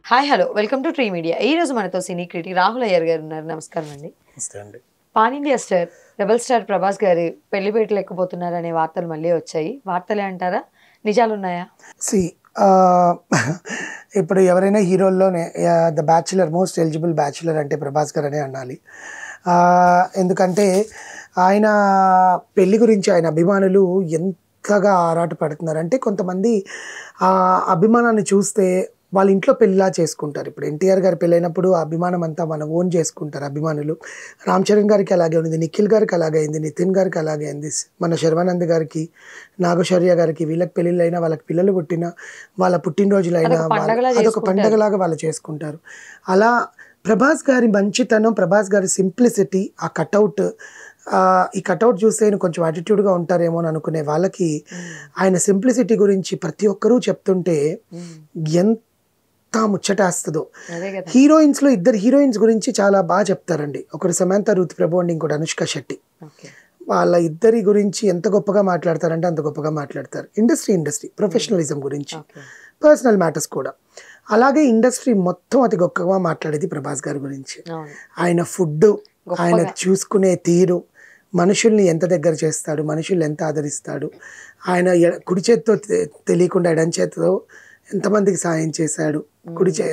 Hi hello welcome to tree media. ఈ రోజు మనతో సినీ క్రిటిక్ రాహుల్ అయ్యర్ గారు ఉన్నారు. నమస్కారం అండి. నమస్తే అండి. Pan India star rebel star Prabhas గారి పెళ్లి భేటీలు ఎక్కబోతున్నారు అనే వార్తలు మళ్ళీ వచ్చాయి. వార్తలే అంటారా, నిజాలు ఉన్నాయా? సి ఇప్పుడు ఎవరైనా హీరోల్లోనే the bachelor most eligible bachelor అంటే ప్రభాస్ గారు అనే అనాలి. ఎందుకంటే ఆయన పెళ్లి గురించి ఆయన అభిమానులు ఎంతగా ఆరాట పడుతున్నారంటే, కొంతమంది ఆ అభిమానాన్ని చూస్తే వాళ్ళ ఇంట్లో పెళ్ళిలా చేసుకుంటారు. ఇప్పుడు ఎన్టీఆర్ గారి పెళ్ళైనప్పుడు ఆ అభిమానం అంతా మనం ఓన్ చేసుకుంటారు అభిమానులు. రామ్ చరణ్ గారికి అలాగే ఉంది, నిఖిల్ గారికి అలాగే అయింది, నితిన్ గారికి అలాగే అయింది, మన శర్వానంద్ గారికి, నాగశౌర్య గారికి. వీళ్ళకి పెళ్ళిళ్ళు అయినా, వాళ్ళకి పిల్లలు పుట్టినా, వాళ్ళ పుట్టినరోజులైనా అదొక పండగలాగా వాళ్ళు చేసుకుంటారు. అలా ప్రభాస్ గారి మంచితనం, ప్రభాస్ గారి సింప్లిసిటీ, ఆ కటౌట్, ఈ కటౌట్ చూస్తే ఆయన కొంచెం యాటిట్యూడ్గా ఉంటారేమో అని అనుకునే వాళ్ళకి ఆయన సింప్లిసిటీ గురించి ప్రతి ఒక్కరూ చెప్తుంటే ఎంత ముచ్చటేస్తుందో. హీరోయిన్స్లో ఇద్దరు హీరోయిన్స్ గురించి చాలా బాగా చెప్తారండి. ఒకటి సమంత రూత్ ప్రభు అండ్ ఇంకోటి అనుష్క శెట్టి. వాళ్ళ ఇద్దరి గురించి ఎంత గొప్పగా మాట్లాడతారంటే అంత గొప్పగా మాట్లాడతారు. ఇండస్ట్రీ ప్రొఫెషనలిజం గురించి, పర్సనల్ మ్యాటర్స్ కూడా. అలాగే ఇండస్ట్రీ మొత్తం అతి గొప్పగా మాట్లాడేది ప్రభాస్ గారి గురించి. ఆయన ఫుడ్, ఆయన చూసుకునే తీరు, మనుషుల్ని ఎంత దగ్గర చేస్తాడు, మనుషుల్ని ఎంత ఆదరిస్తాడు, ఆయన కుడి చేతితో తెలియకుండా ఎడం చేతితో ఎంతమందికి సాయం చేశాడు,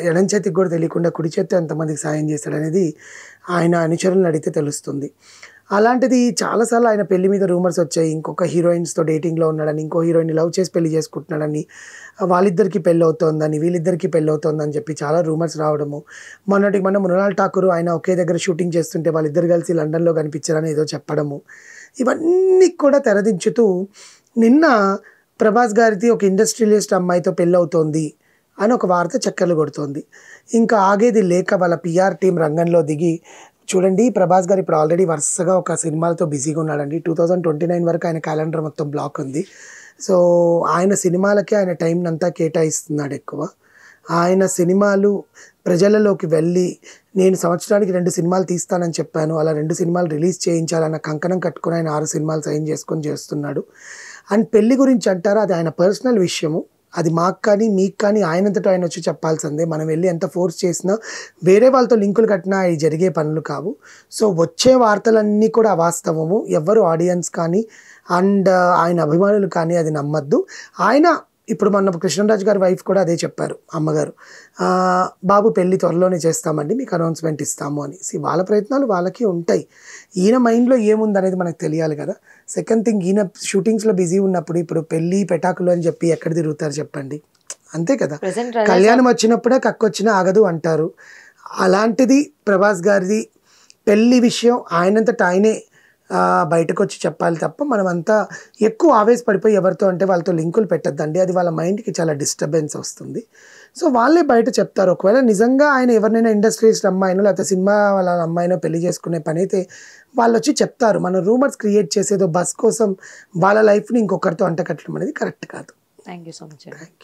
ఎడం చేతికి కూడా తెలియకుండా కుడి చేతితో ఎంతమందికి సాయం చేశాడు అనేది ఆయన అనుచరులను అడిగితే తెలుస్తుంది. అలాంటిది చాలాసార్లు ఆయన పెళ్లి మీద రూమర్స్ వచ్చాయి. ఇంకొక హీరోయిన్స్తో డేటింగ్లో ఉన్నాడని, ఇంకో హీరోయిన్ లవ్ చేసి పెళ్లి చేసుకుంటున్నాడని, వాళ్ళిద్దరికి పెళ్ళి అవుతోందని, వీళ్ళిద్దరికి పెళ్ళి అవుతోందని చెప్పి చాలా రూమర్స్ రావడము. మొన్నటికి మొన్న మృణాల్ ఠాకూర్ ఆయన ఒకే దగ్గర షూటింగ్ చేస్తుంటే వాళ్ళిద్దరు కలిసి లండన్లో కనిపించారని ఏదో చెప్పడము. ఇవన్నీ కూడా తెరదించుతూ నిన్న ప్రభాస్ గారిది ఒక ఇండస్ట్రియలిస్ట్ అమ్మాయితో పెళ్ళి అవుతోంది అని ఒక వార్త చక్కర్లు కొడుతోంది. ఇంకా ఆగేది లేక వాళ్ళ పిఆర్ టీం రంగంలో దిగి, చూడండి ప్రభాస్ గారు ఇప్పుడు ఆల్రెడీ వరుసగా ఒక సినిమాలతో బిజీగా ఉన్నాడండి. 2029 వరకు ఆయన క్యాలెండర్ మొత్తం బ్లాక్ ఉంది. సో ఆయన సినిమాలకే ఆయన టైం అంతా కేటాయిస్తున్నాడు ఎక్కువ. ఆయన సినిమాలు ప్రజలలోకి వెళ్ళి, నేను సంవత్సరానికి 2 సినిమాలు తీస్తానని చెప్పాను, అలా 2 సినిమాలు రిలీజ్ చేయించాలన్న కంకణం కట్టుకుని ఆయన 6 సినిమాలు సైన్ చేసుకొని చేస్తున్నాడు. అండ్ పెళ్లి గురించి అంటారా, అది ఆయన పర్సనల్ విషయము. అది మాకు కానీ మీకు కానీ ఆయనంతటా ఆయన వచ్చి చెప్పాల్సిందే. మనం వెళ్ళి ఎంత ఫోర్స్ చేసినా, వేరే వాళ్ళతో లింకులు కట్టినా అవి జరిగే పనులు కావు. సో వచ్చే వార్తలన్నీ కూడా అవాస్తవము. ఎవ్వరు ఆడియన్స్ కానీ అండ్ ఆయన అభిమానులు కానీ అది నమ్మద్దు. ఆయన ఇప్పుడు మొన్న కృష్ణరాజు గారి వైఫ్ కూడా అదే చెప్పారు, అమ్మగారు, బాబు పెళ్ళి త్వరలోనే చేస్తామండి, మీకు అనౌన్స్మెంట్ ఇస్తాము అని. వాళ్ళ ప్రయత్నాలు వాళ్ళకి ఉంటాయి. ఈయన మైండ్లో ఏముందనేది మనకు తెలియాలి కదా. సెకండ్ థింగ్, ఈయన షూటింగ్స్లో బిజీ ఉన్నప్పుడు ఇప్పుడు పెళ్ళి పెటాకులు అని చెప్పి ఎక్కడ తిరుగుతారు చెప్పండి, అంతే కదా. కళ్యాణం వచ్చినప్పుడే కక్కొచ్చినా ఆగదు అంటారు. అలాంటిది ప్రభాస్ గారిది పెళ్ళి విషయం ఆయనంతటా ఆయనే బయటకు వచ్చి చెప్పాలి తప్ప మనమంతా ఎక్కువ ఆవేశపడిపోయి ఎవరితో అంటే వాళ్ళతో లింకులు పెట్టద్దండి. అది వాళ్ళ మైండ్కి చాలా డిస్టర్బెన్స్ వస్తుంది. సో వాళ్ళే బయట చెప్తారు. ఒకవేళ నిజంగా ఆయన ఎవరినైనా ఇండస్ట్రీస్ అమ్మాయినో లేకపోతే సినిమా వాళ్ళ అమ్మాయినో పెళ్లి చేసుకునే పని అయితే వాళ్ళు వచ్చి చెప్తారు. మనం రూమర్స్ క్రియేట్ చేసేదో బస్ కోసం వాళ్ళ లైఫ్ని ఇంకొకరితో అంటకట్టడం అనేది కరెక్ట్ కాదు. Thank you so much. Thank you.